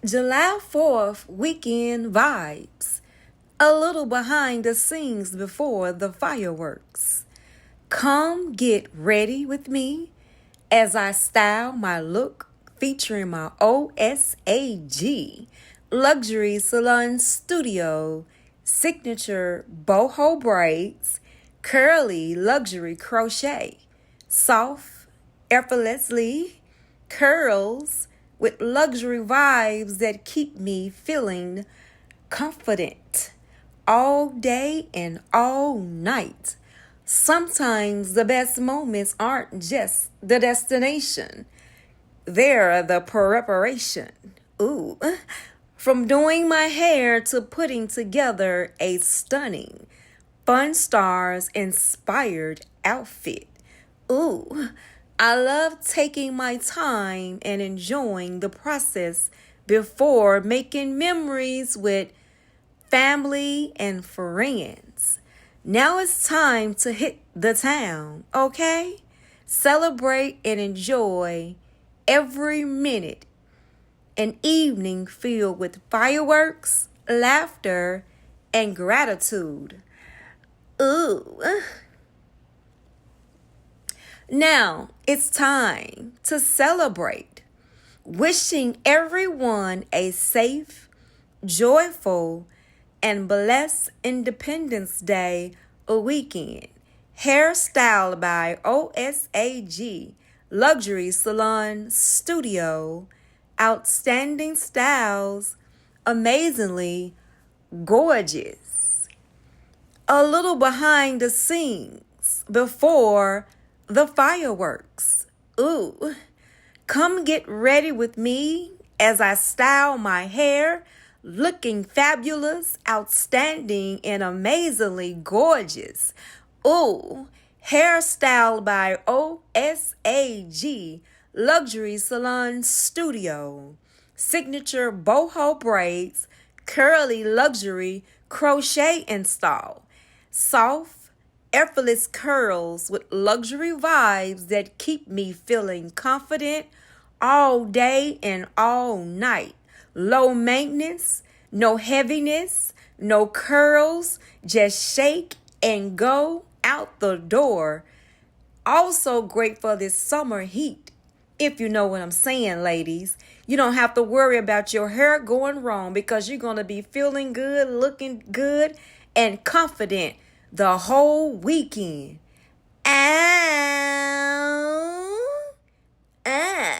July 4th weekend vibes. A little behind the scenes before the fireworks. Come get ready with me as I style my look featuring my OSAG Luxury Salon Studio signature boho braids, curly luxury crochet, soft, effortlessly curls with luxury vibes that keep me feeling confident all day and all night. Sometimes the best moments aren't just the destination, they're the preparation. Ooh. From doing my hair to putting together a stunning, fun stars inspired outfit. Ooh, I love taking my time and enjoying the process before making memories with family and friends. Now it's time to hit the town, okay? Celebrate and enjoy every minute. An evening filled with fireworks, laughter, and gratitude. Ooh. Now it's time to celebrate. Wishing everyone a safe, joyful, and blessed Independence Day weekend. Hairstyle by OSAG Luxury Salon Studio. Outstanding styles, amazingly gorgeous. A little behind the scenes before the fireworks. Ooh, come get ready with me as I style my hair, looking fabulous, outstanding, and amazingly gorgeous. Ooh, hairstyle by OSAG Luxury Salon Studio. Signature boho braids, curly luxury crochet install. Soft, effortless curls with luxury vibes that keep me feeling confident all day and all night. Low maintenance, no heaviness, no curls, just shake and go out the door. Also great for this summer heat. If you know what I'm saying, ladies, you don't have to worry about your hair going wrong because you're going to be feeling good, looking good, and confident the whole weekend. Ah.